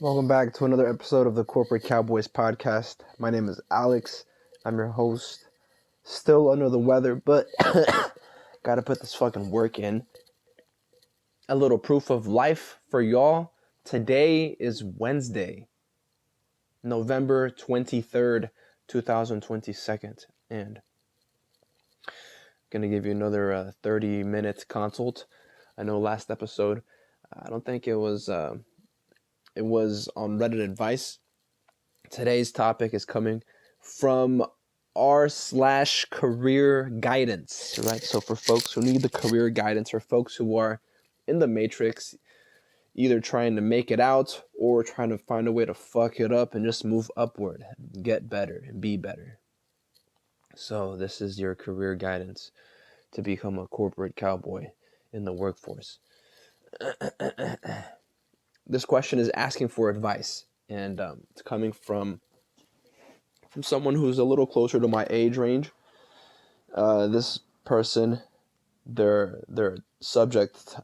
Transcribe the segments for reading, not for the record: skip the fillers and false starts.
Welcome back to another episode of the Corporate Cowboys podcast. My name is Alex. I'm your host. Still under the weather, but gotta put this fucking work in. A little proof of life for y'all. Today is Wednesday, November 23rd, 2022. And I'm gonna give you another 30-minute consult. I know last episode, I don't think it was on Reddit advice. Today's topic is coming from r/career guidance, right? So for folks who need the career guidance, for folks who are in the matrix, either trying to make it out or trying to find a way to fuck it up and just move upward, get better and be better. So this is your career guidance to become a corporate cowboy in the workforce. This question is asking for advice, and it's coming from someone who's a little closer to my age range. This person, their subject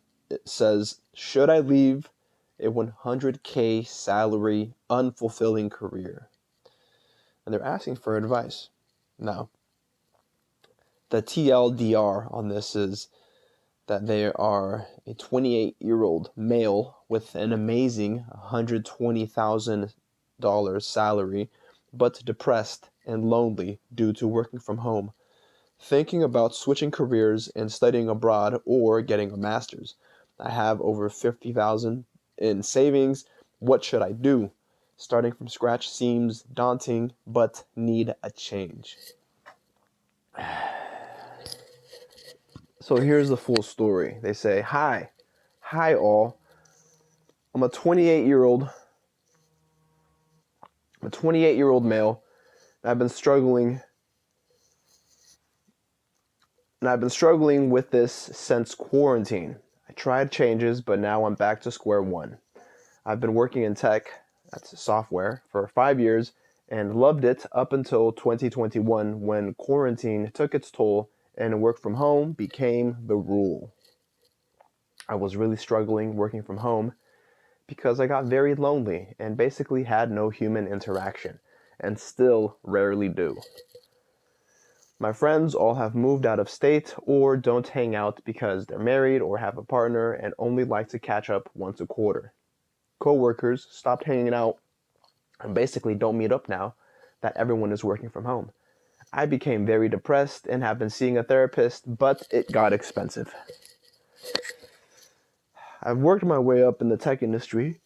says, should I leave a 100K salary, unfulfilling career? And they're asking for advice. Now, the TLDR on this is that they are a 28-year-old male with an amazing $120,000 salary, but depressed and lonely due to working from home, thinking about switching careers and studying abroad or getting a master's. I have over $50,000 in savings. What should I do? Starting from scratch seems daunting, but need a change. So here's the full story. They say, Hi all. I'm a 28-year-old male. I've been struggling with this since quarantine. I tried changes, but now I'm back to square one. I've been working in tech, that's software, for 5 years and loved it up until 2021 when quarantine took its toll and work from home became the rule. I was really struggling working from home because I got very lonely and basically had no human interaction, and still rarely do. My friends all have moved out of state or don't hang out because they're married or have a partner and only like to catch up once a quarter. Coworkers stopped hanging out and basically don't meet up now that everyone is working from home. I became very depressed and have been seeing a therapist, but it got expensive. I've worked my way up in the tech industry,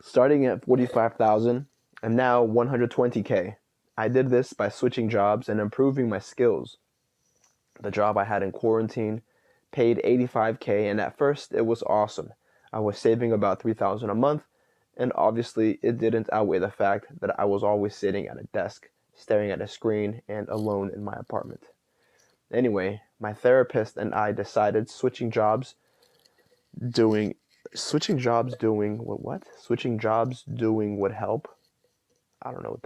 starting at $45,000 and now $120K. I did this by switching jobs and improving my skills. The job I had in quarantine paid $85K, and at first it was awesome. I was saving about $3,000 a month, and obviously it didn't outweigh the fact that I was always sitting at a desk, staring at a screen, and alone in my apartment. Anyway, my therapist and I decided switching jobs doing would help. I don't know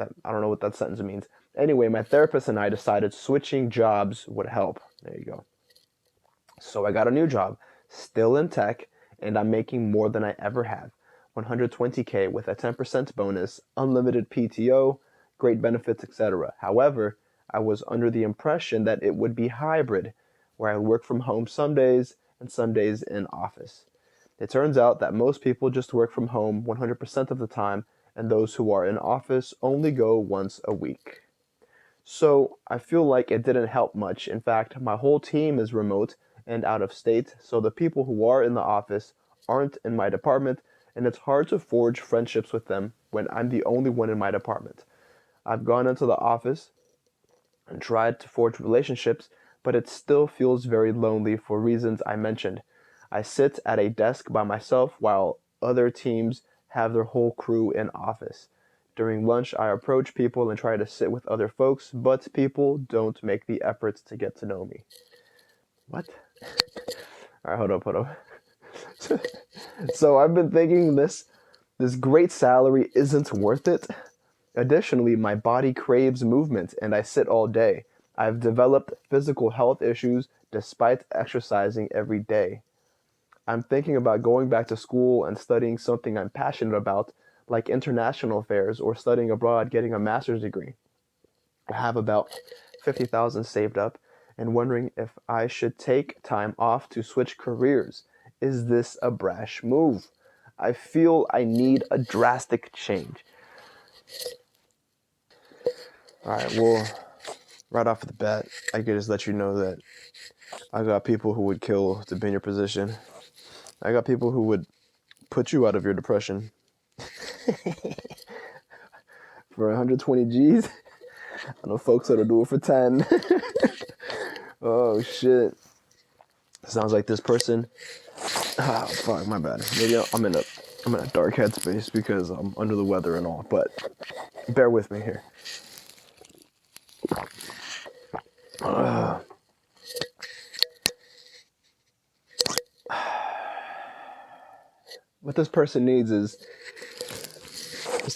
what that sentence means. Anyway, my therapist and I decided switching jobs would help. There you go. So I got a new job, still in tech, and I'm making more than I ever have. 120K with a 10% bonus, unlimited PTO, great benefits, etc. However, I was under the impression that it would be hybrid, where I work from home some days and some days in office. It turns out that most people just work from home 100% of the time, and those who are in office only go once a week. So I feel like it didn't help much. In fact, my whole team is remote and out of state, so the people who are in the office aren't in my department, and it's hard to forge friendships with them when I'm the only one in my department. I've gone into the office and tried to forge relationships, but it still feels very lonely for reasons I mentioned. I sit at a desk by myself while other teams have their whole crew in office. During lunch, I approach people and try to sit with other folks, but people don't make the efforts to get to know me. What? All right, hold up. So I've been thinking this great salary isn't worth it. Additionally, my body craves movement and I sit all day. I've developed physical health issues despite exercising every day. I'm thinking about going back to school and studying something I'm passionate about, like international affairs or studying abroad, getting a master's degree. I have about 50,000 saved up and wondering if I should take time off to switch careers. Is this a brash move? I feel I need a drastic change. All right, well, right off the bat, I could just let you know that I got people who would kill to be in your position. I got people who would put you out of your depression for 120 G's. I know folks that'll do it for 10. Oh shit. Sounds like this person. Oh fuck, my bad. Maybe I'm in a dark headspace because I'm under the weather and all, but bear with me here. What this person needs is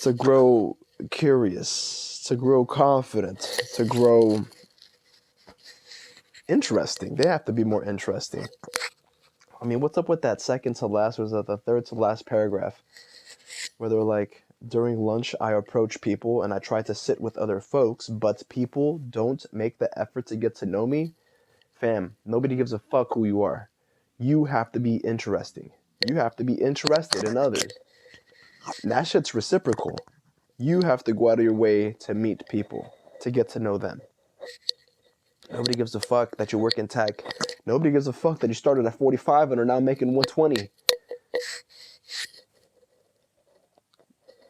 to grow curious, to grow confident, to grow interesting. They have to be more interesting. I mean, what's up with that second to last, or was that the third to last paragraph? Where they're like, during lunch, I approach people and I try to sit with other folks, but people don't make the effort to get to know me. Fam, nobody gives a fuck who you are. You have to be interesting. You have to be interested in others. And that shit's reciprocal. You have to go out of your way to meet people, to get to know them. Nobody gives a fuck that you work in tech. Nobody gives a fuck that you started at 45 and are now making 120.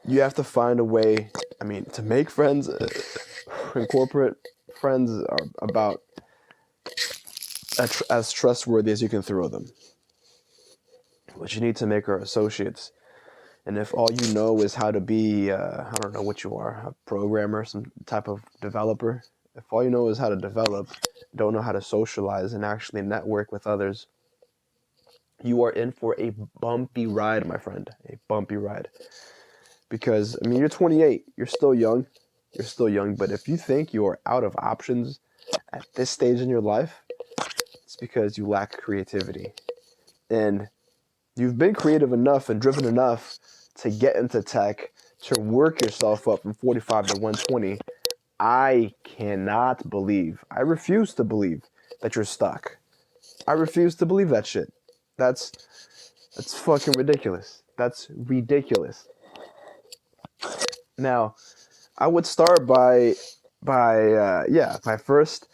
You have to find a way, I mean, to make friends in corporate. Friends are about as trustworthy as you can throw them. What you need to make are associates. And if all you know is how to be, I don't know what you are, a programmer, some type of developer. If all you know is how to develop, don't know how to socialize and actually network with others, you are in for a bumpy ride, my friend. A bumpy ride. Because, I mean, you're 28. You're still young. You're still young. But if you think you are out of options at this stage in your life, it's because you lack creativity. And you've been creative enough and driven enough to get into tech, to work yourself up from 45 to 120. I cannot believe, I refuse to believe that you're stuck. I refuse to believe that shit. That's fucking ridiculous. That's ridiculous. Now, I would start by first,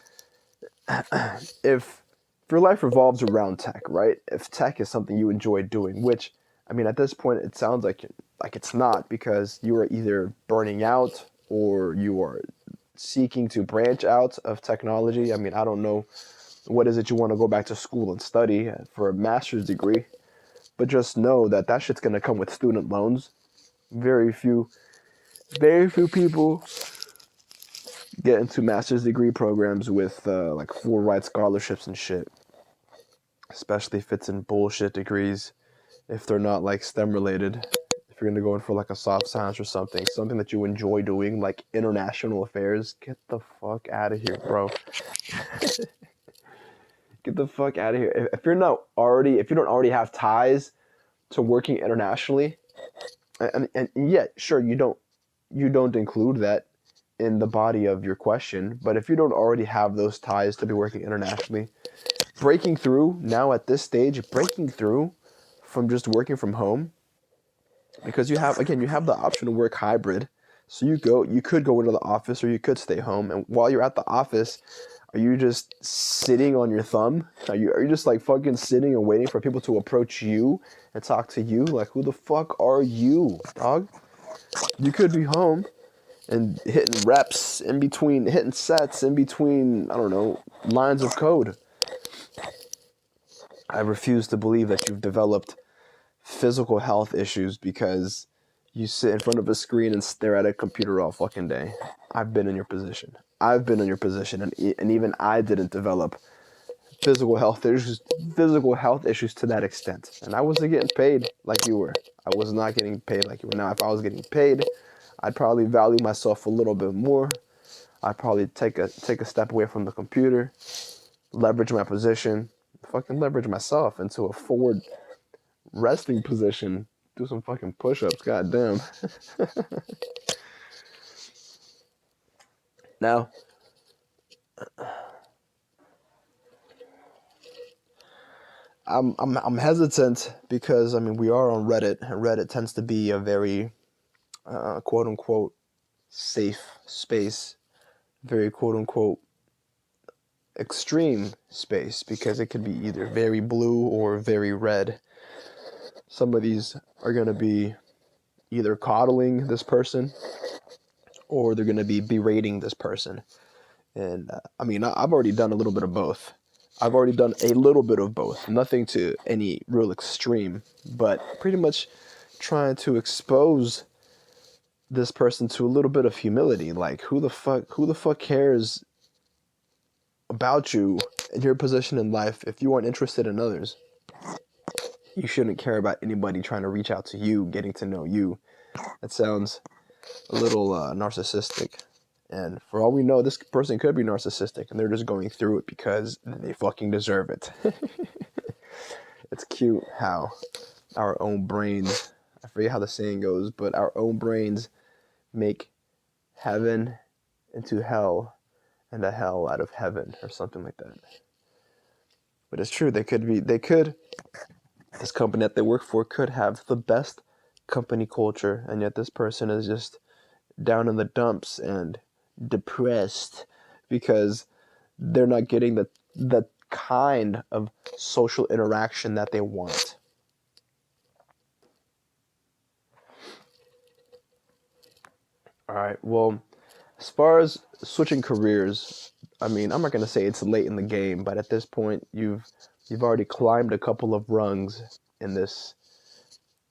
if your life revolves around tech, right? If tech is something you enjoy doing, which, I mean, at this point, it sounds like it's not, because you are either burning out or you are seeking to branch out of technology. I mean, I don't know what is it you want to go back to school and study for a master's degree, but just know that that shit's going to come with student loans. Very few people get into master's degree programs with like full ride scholarships and shit, especially if it's in bullshit degrees, if they're not like STEM related. If you're going to go in for like a soft science or something that you enjoy doing, like international affairs, get the fuck out of here, bro. Get the fuck out of here. If you don't already have ties to working internationally, and yet, sure, you don't include that in the body of your question, but if you don't already have those ties to be working internationally, breaking through now at this stage, from just working from home, because you have the option to work hybrid. So you could go into the office or you could stay home. And while you're at the office, are you just sitting on your thumb? Are you just like fucking sitting and waiting for people to approach you and talk to you? Like, who the fuck are you, dog? You could be home and hitting reps in between, hitting sets in between, I don't know, lines of code. I refuse to believe that you've developed physical health issues because you sit in front of a screen and stare at a computer all fucking day. I've been in your position, and even I didn't develop physical health issues to that extent. And I wasn't getting paid like you were. I was not getting paid like you were. Now, if I was getting paid, I'd probably value myself a little bit more. I'd probably take a step away from the computer, leverage my position, fucking leverage myself into a forward resting position do some fucking push-ups. Goddamn. Now, I'm hesitant because I mean we are on Reddit, and Reddit tends to be a very quote unquote safe space, very quote unquote extreme space, because it could be either very blue or very red. Some of these are going to be either coddling this person or they're going to be berating this person. And I mean, I've already done a little bit of both. I've already done a little bit of both. Nothing to any real extreme, but pretty much trying to expose this person to a little bit of humility. Like, who the fuck cares about you and your position in life if you aren't interested in others? You shouldn't care about anybody trying to reach out to you, getting to know you. That sounds a little narcissistic. And for all we know, this person could be narcissistic and they're just going through it because they fucking deserve it. It's cute how our own brains, I forget how the saying goes, but our own brains make heaven into hell and a hell out of heaven or something like that. But it's true, this company that they work for could have the best company culture, and yet this person is just down in the dumps and depressed because they're not getting the kind of social interaction that they want. All right, well, as far as switching careers, I mean, I'm not going to say it's late in the game, but at this point, you've already climbed a couple of rungs in this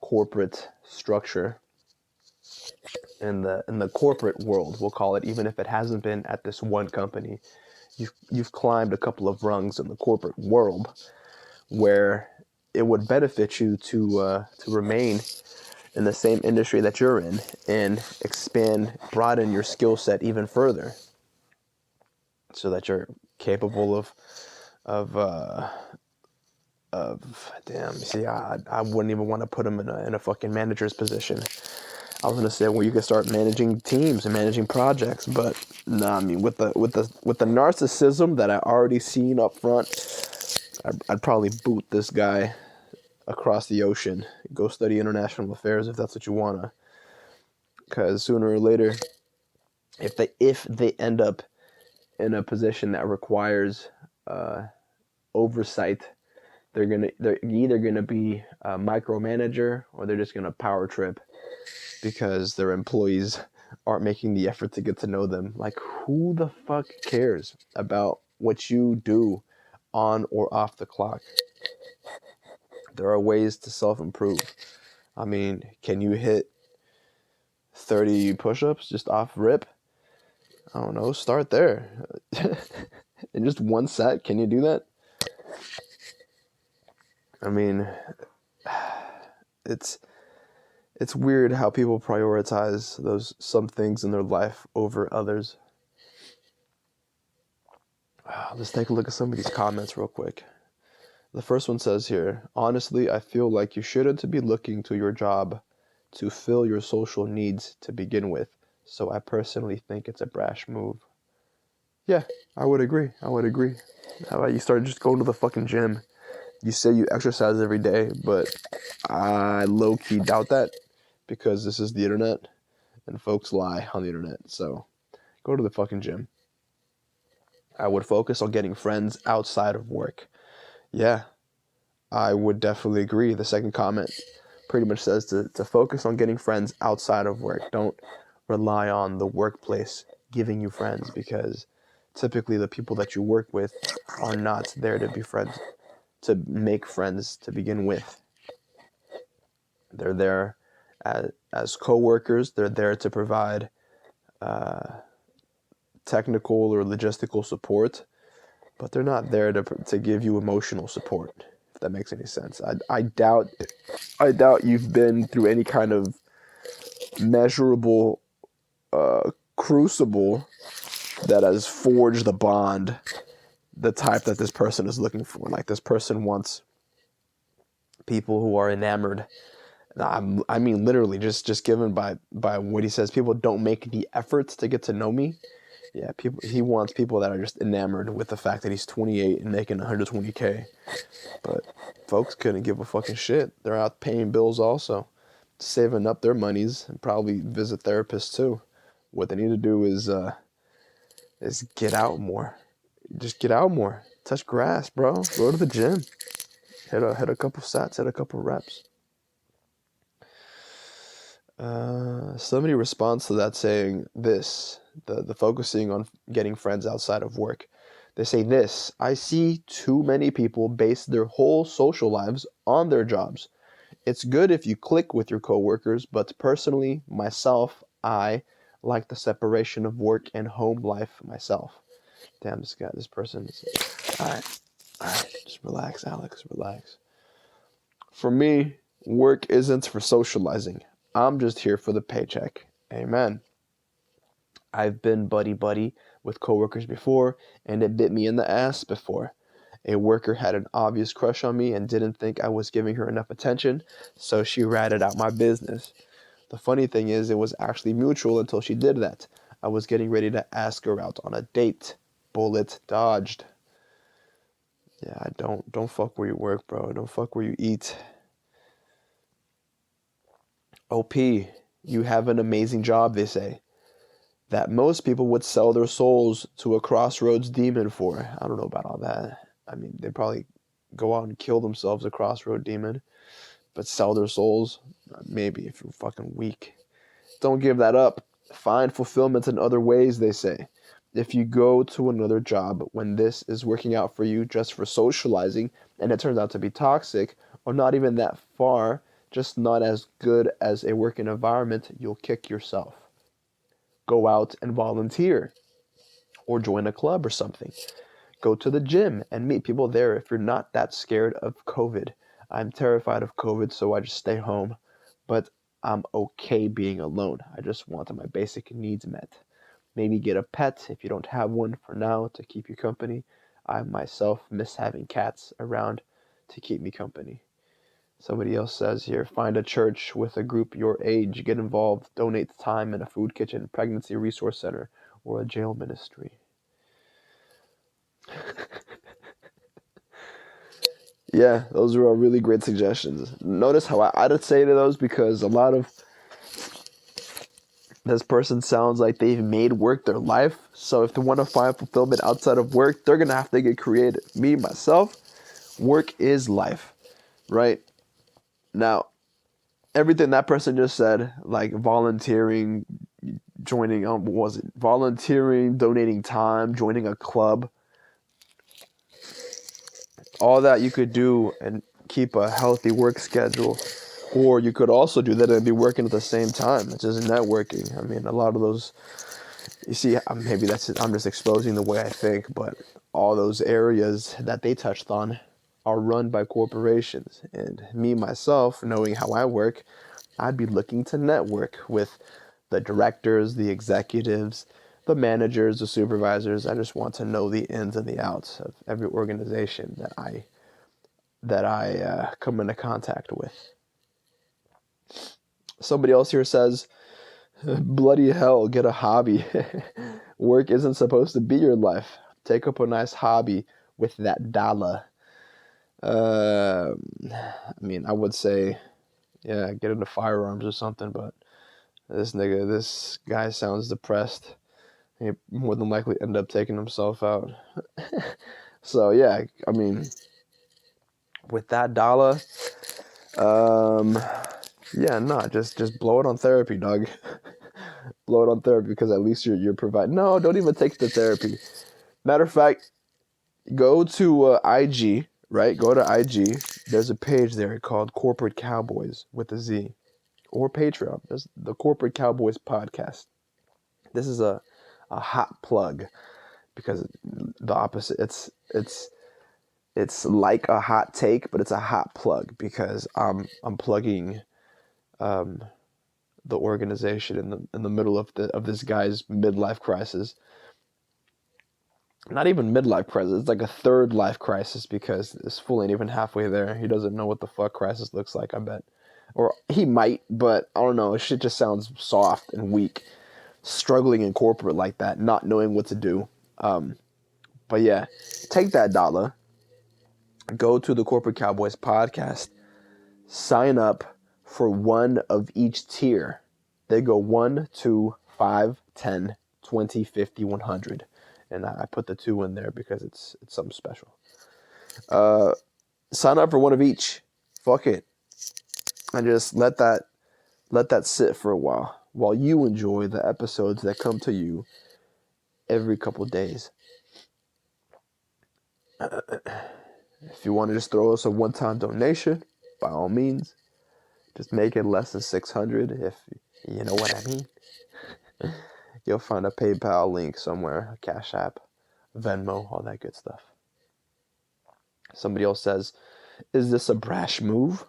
corporate structure. In the corporate world, we'll call it, even if it hasn't been at this one company, you've climbed a couple of rungs in the corporate world where it would benefit you to remain in the same industry that you're in and broaden your skill set even further, so that you're capable of damn. See, I wouldn't even want to put him in a fucking manager's position. I was gonna say, well, you could start managing teams and managing projects, but no, I mean, with the narcissism that I already seen up front, I'd probably boot this guy across the ocean. Go study international affairs if that's what you wanna, because sooner or later, if they end up in a position that requires oversight, they're either gonna be a micromanager or they're just gonna power trip because their employees aren't making the effort to get to know them. Like, who the fuck cares about what you do on or off the clock? There are ways to self-improve. I mean, can you hit 30 push-ups just off rip? I don't know, start there. In just one set, can you do that? I mean, it's weird how people prioritize some things in their life over others. Let's take a look at some of these comments real quick. The first one says here, honestly, I feel like you shouldn't be looking to your job to fill your social needs to begin with. So I personally think it's a brash move. Yeah, I would agree. How about you start just going to the fucking gym? You say you exercise every day, but I low-key doubt that, because this is the internet and folks lie on the internet. So go to the fucking gym. I would focus on getting friends outside of work. Yeah, I would definitely agree. The second comment pretty much says to focus on getting friends outside of work. Don't rely on the workplace giving you friends, because typically the people that you work with are not there to be friends, to make friends to begin with. They're there as co-workers. They're there to provide technical or logistical support, but they're not there to give you emotional support, if that makes any sense. I doubt you've been through any kind of measurable crucible that has forged the bond, the type that this person is looking for. Like, this person wants people who are enamored I mean, literally, just given by what he says. People don't make the effort to get to know me. Yeah, people. He wants people that are just enamored with the fact that he's 28 and making 120K. But folks couldn't give a fucking shit. They're out paying bills also, saving up their monies, and probably visit therapists too. What they need to do is get out more. Just get out more. Touch grass, bro. Go to the gym. Hit a couple sets. Hit a couple reps. Somebody responds to that saying this, the focusing on getting friends outside of work. They say this: I see too many people base their whole social lives on their jobs. It's good if you click with your coworkers, but personally, myself, I like the separation of work and home life myself. Damn, this person is... all right, just relax, Alex, relax. For me, work isn't for socializing. I'm just here for the paycheck. Amen. I've been buddy with coworkers before, and it bit me in the ass before. A worker had an obvious crush on me and didn't think I was giving her enough attention, so she ratted out my business. The funny thing is, it was actually mutual until she did that. I was getting ready to ask her out on a date. Bullet dodged. Yeah, don't fuck where you work, bro. Don't fuck where you eat. OP, you have an amazing job, they say, that most people would sell their souls to a crossroads demon for. I don't know about all that. I mean, they probably go out and kill themselves, a crossroad demon, but sell their souls? Maybe, if you're fucking weak. Don't give that up. Find fulfillment in other ways, they say. If you go to another job when this is working out for you just for socializing and it turns out to be toxic or not even that far, just not as good as a working environment, you'll kick yourself. Go out and volunteer or join a club or something. Go to the gym and meet people there if you're not that scared of COVID. I'm terrified of COVID, so I just stay home. But I'm okay being alone. I just want my basic needs met. Maybe get a pet if you don't have one for now to keep you company. I myself miss having cats around to keep me company. Somebody else says here, find a church with a group your age, get involved, donate time in a food kitchen, pregnancy resource center, or a jail ministry. Yeah, those are all really great suggestions. Notice how I'd say to those because a lot of this person sounds like they've made work their life. So if they want to find fulfillment outside of work, they're going to have to get creative. Me, myself, work is life, right? Now, everything that person just said, like volunteering, joining, what was it? Volunteering, donating time, joining a club, all that you could do and keep a healthy work schedule. Or you could also do that and be working at the same time. It's just networking. I mean, a lot of those, you see, maybe I'm just exposing the way I think, but all those areas that they touched on are run by corporations. And me, myself, knowing how I work, I'd be looking to network with the directors, the executives, the managers, the supervisors. I just want to know the ins and the outs of every organization that I come into contact with. Somebody else here says, bloody hell, get a hobby. Work isn't supposed to be your life. Take up a nice hobby with that dollar. I mean, I would say, yeah, get into firearms or something, but this guy sounds depressed. He more than likely end up taking himself out. So, yeah, I mean, with that dollar, yeah, no, just blow it on therapy, dog. Blow it on therapy because at least you're providing. No, don't even take the therapy. Matter of fact, go to IG, right? Go to IG. There's a page there called Corporate Cowboys with a Z, or Patreon. There's the Corporate Cowboys podcast. This is a hot plug because the opposite. It's like a hot take, but it's a hot plug because I'm plugging the organization in the middle of this guy's midlife crisis. Not even midlife crisis. It's like a third life crisis because this fool ain't even halfway there. He doesn't know what the fuck crisis looks like, I bet. Or he might, but I don't know. Shit just sounds soft and weak. Struggling in corporate like that, not knowing what to do. But yeah, take that dollar, go to the Corporate Cowboys podcast, sign up for one of each tier. They go 1, 2, 5, 10, 20, 50, 100. And I put the 2 in there because it's something special. Sign up for one of each. Fuck it. And just let that sit for a while you enjoy the episodes that come to you every couple days. If you want to just throw us a one-time donation, by all means, just make it less than 600 if you know what I mean. You'll find a PayPal link somewhere, a Cash App, Venmo, all that good stuff. Somebody else says, is this a brash move?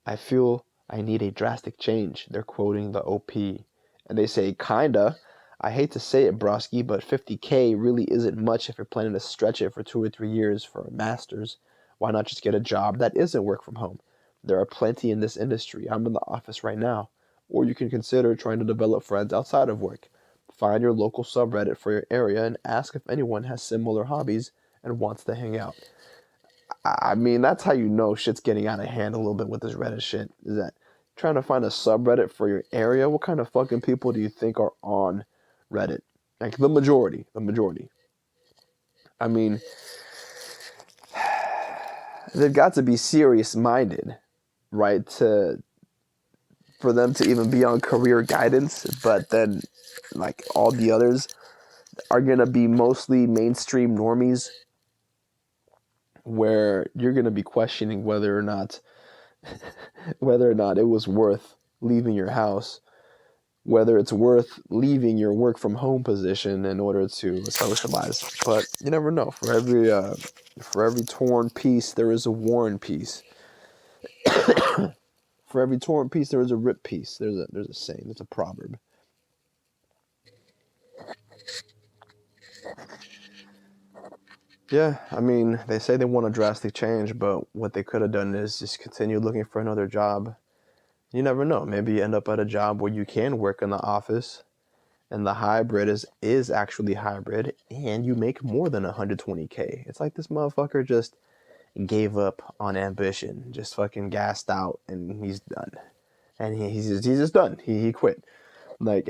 I feel I need a drastic change. They're quoting the OP. And they say, kinda. I hate to say it, broski, but 50K really isn't much if you're planning to stretch it for 2 or 3 years for a master's. Why not just get a job that isn't work from home? There are plenty in this industry. I'm in the office right now. Or you can consider trying to develop friends outside of work. Find your local subreddit for your area and ask if anyone has similar hobbies and wants to hang out. I mean, that's how you know shit's getting out of hand a little bit with this Reddit shit. Is that trying to find a subreddit for your area? What kind of fucking people do you think are on Reddit? Like the majority. I mean, they've got to be serious minded, right? For them to even be on career guidance, but then like all the others are gonna be mostly mainstream normies where you're gonna be questioning whether or not it was worth leaving your house, whether it's worth leaving your work from home position in order to socialize. But you never know. For every torn piece, there is a worn piece. For every torn piece, there is a ripped piece. There's a saying. There's a proverb. Yeah, I mean, they say they want a drastic change, but what they could have done is just continue looking for another job. You never know. Maybe you end up at a job where you can work in the office and the hybrid is actually hybrid and you make more than 120K. It's like this motherfucker just gave up on ambition, just fucking gassed out, and he's done. And he's just done. He quit. Like,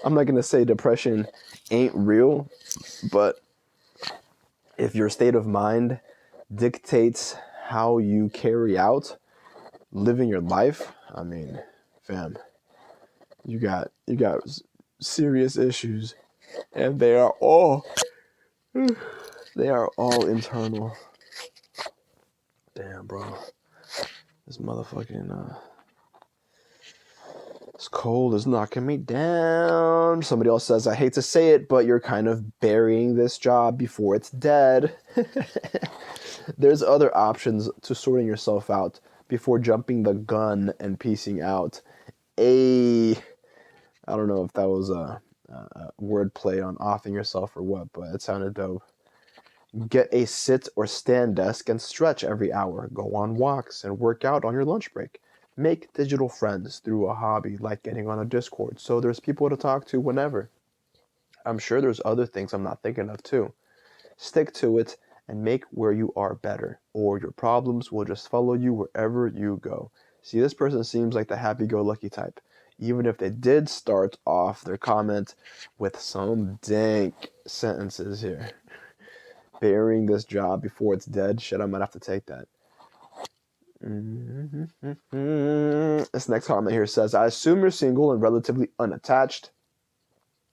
I'm not gonna say depression ain't real, but if your state of mind dictates how you carry out living your life, I mean, fam, you got serious issues, and they are all internal. Damn, bro, this motherfucking this cold is knocking me down. Somebody else says, I hate to say it, but you're kind of burying this job before it's dead. There's other options to sorting yourself out before jumping the gun and piecing out. I don't know if that was a wordplay on offing yourself or what, but it sounded dope. Get a sit or stand desk and stretch every hour. Go on walks and work out on your lunch break. Make digital friends through a hobby like getting on a Discord so there's people to talk to whenever. I'm sure there's other things I'm not thinking of too. Stick to it and make where you are better, or your problems will just follow you wherever you go. See, this person seems like the happy-go-lucky type, even if they did start off their comment with some dank sentences here. Burying this job before it's dead, shit, I might have to take that. This next comment here says, I assume you're single and relatively unattached.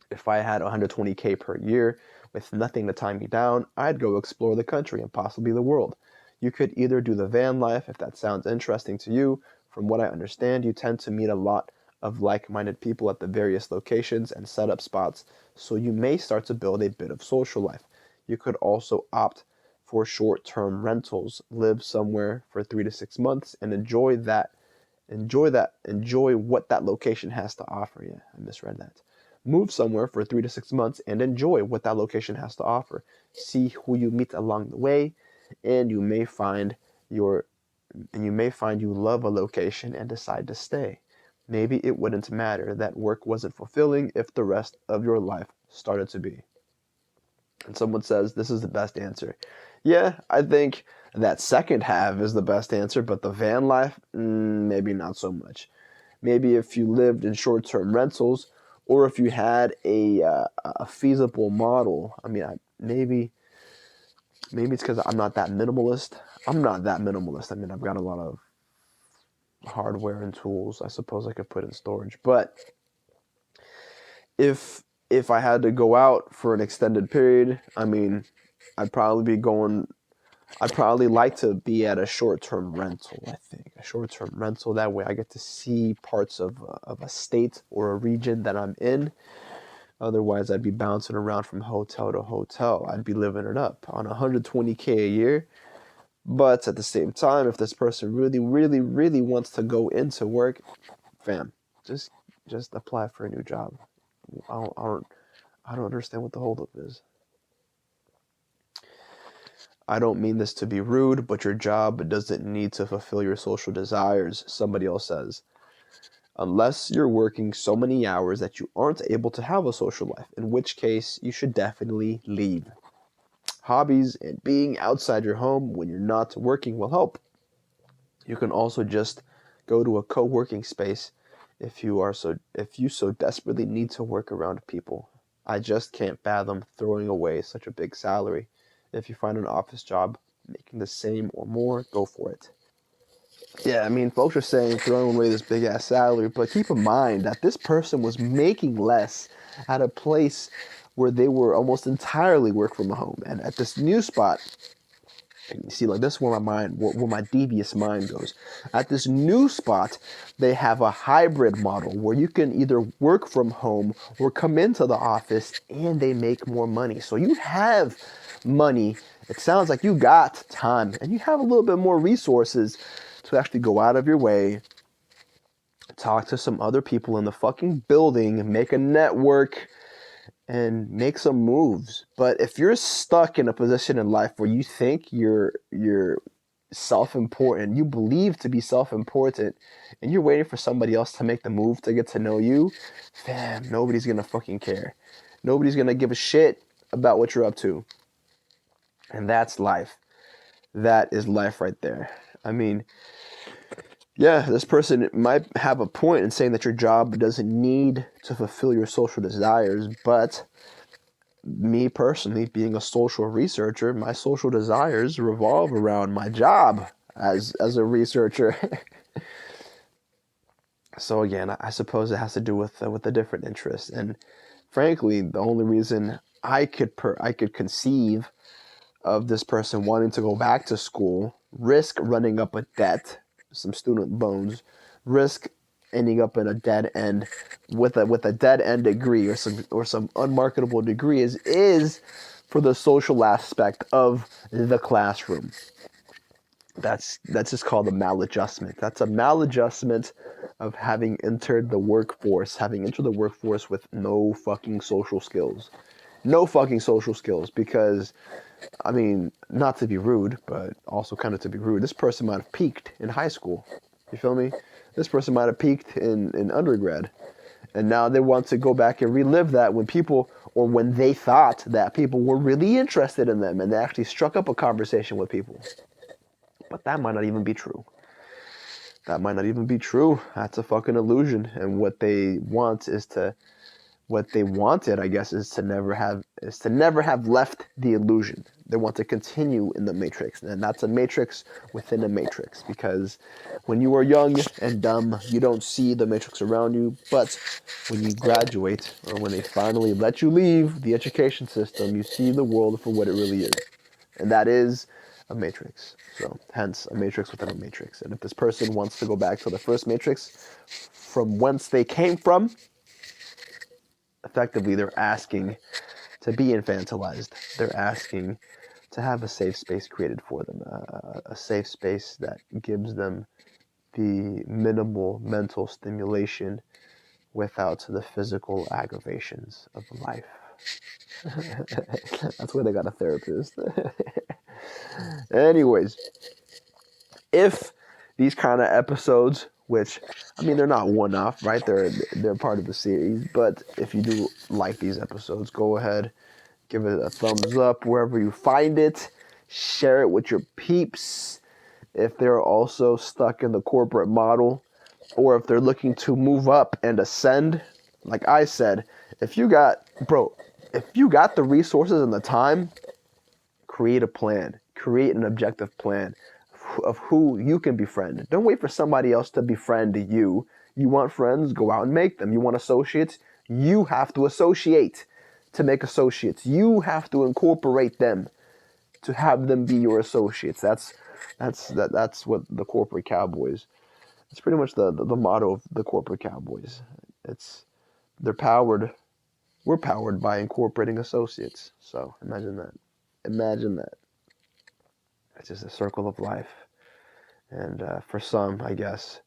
If I had 120K per year with nothing to tie me down, I'd go explore the country and possibly the world. You could either do the van life if that sounds interesting to you. From what I understand, you tend to meet a lot of like-minded people at the various locations and setup spots, so you may start to build a bit of social life. You could also opt for short-term rentals, live somewhere for 3 to 6 months, and enjoy what that location has to offer. Yeah, I misread that. Move somewhere for 3 to 6 months and enjoy what that location has to offer. See who you meet along the way, and you may find and you may find you love a location and decide to stay. Maybe it wouldn't matter that work wasn't fulfilling if the rest of your life started to be. And someone says this is the best answer. Yeah, I think that second half is the best answer, but the van life, maybe not so much. Maybe if you lived in short-term rentals, or if you had a feasible model. I mean, maybe it's because I'm not that minimalist. I'm not that minimalist. I mean, I've got a lot of hardware and tools I suppose I could put in storage. But if I had to go out for an extended period, I mean, I'd probably be going. I'd probably like to be at a short-term rental. I think a short-term rental. That way, I get to see parts of a state or a region that I'm in. Otherwise, I'd be bouncing around from hotel to hotel. I'd be living it up on 120K a year. But at the same time, if this person really, really, really wants to go into work, fam, just just apply for a new job. I don't understand what the holdup is. I don't mean this to be rude, but your job doesn't need to fulfill your social desires, somebody else says. Unless you're working so many hours that you aren't able to have a social life, in which case you should definitely leave. Hobbies and being outside your home when you're not working will help. You can also just go to a co-working space if you so desperately need to work around people. I just can't fathom throwing away such a big salary. If you find an office job making the same or more, go for it. Yeah, I mean, folks are saying throwing away this big ass salary, but keep in mind that this person was making less at a place where they were almost entirely work from home. And at this new spot, and you see, like this is where my devious mind goes. At this new spot, they have a hybrid model where you can either work from home or come into the office, and they make more money. So you have money. It sounds like you got time, and you have a little bit more resources to actually go out of your way, talk to some other people in the fucking building, make a network, and make some moves. But if you're stuck in a position in life where you think you're self-important, you believe to be self-important, and you're waiting for somebody else to make the move to get to know you, fam, nobody's gonna fucking care. Nobody's gonna give a shit about what you're up to. And that's life. That is life right there. I mean, yeah, this person might have a point in saying that your job doesn't need to fulfill your social desires, but me personally, being a social researcher, my social desires revolve around my job as a researcher. So again, I suppose it has to do with a different interest, and frankly, the only reason I could conceive of this person wanting to go back to school, risk running up a debt, some student loans, risk ending up in a dead end with a dead end degree or some unmarketable degree is for the social aspect of the classroom. That's just called a maladjustment. That's a maladjustment of having entered the workforce, with no fucking social skills. No fucking social skills, because I mean, not to be rude, but also kind of to be rude, this person might have peaked in high school. You feel me? This person might have peaked in undergrad. And now they want to go back and relive that when they thought that people were really interested in them and they actually struck up a conversation with people. But that might not even be true. That might not even be true. That's a fucking illusion. And what they wanted, I guess, is to never have left the illusion. They want to continue in the matrix, and that's a matrix within a matrix, because when you are young and dumb, you don't see the matrix around you, but when you graduate, or when they finally let you leave the education system, you see the world for what it really is, and that is a matrix. So hence a matrix within a matrix. And if this person wants to go back to the first matrix from whence they came from, effectively they're asking to be infantilized. They're asking to have a safe space created for them, a safe space that gives them the minimal mental stimulation without the physical aggravations of life. That's why they got a therapist. Anyways, if these kind of episodes, which I mean they're not one off, right? They're part of the series. But if you do like these episodes, go ahead, give it a thumbs up wherever you find it. Share it with your peeps if they're also stuck in the corporate model, or if they're looking to move up and ascend. Like I said, if you got the resources and the time, create a plan, create an objective plan of who you can befriend. Don't wait for somebody else to befriend you. You want friends, go out and make them. You want associates, you have to associate to make associates. You have to incorporate them to have them be your associates. That's what the corporate Cowboys. It's pretty much the motto of the corporate Cowboys. It's they're powered. We're powered by incorporating associates. So imagine that. Imagine that. It's just a circle of life. And for some, I guess,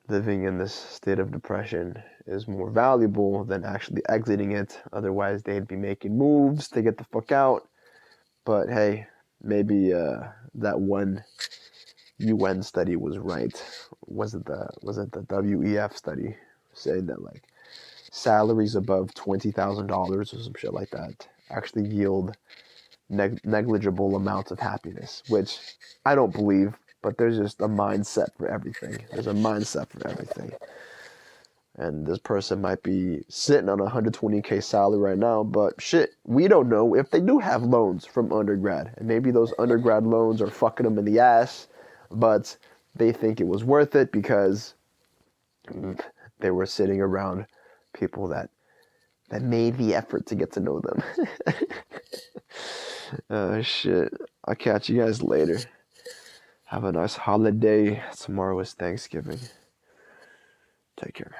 living in this state of depression is more valuable than actually exiting it. Otherwise, they'd be making moves to get the fuck out. But hey, maybe that one UN study was right. Was it the WEF study saying that like salaries above $20,000 or some shit like that actually yield negligible amounts of happiness, which I don't believe, but there's just a mindset for everything. There's a mindset for everything. And this person might be sitting on a 120K salary right now, but shit, we don't know if they do have loans from undergrad. And maybe those undergrad loans are fucking them in the ass, but they think it was worth it because they were sitting around people that made the effort to get to know them. Oh, shit. I'll catch you guys later. Have a nice holiday. Tomorrow is Thanksgiving. Take care.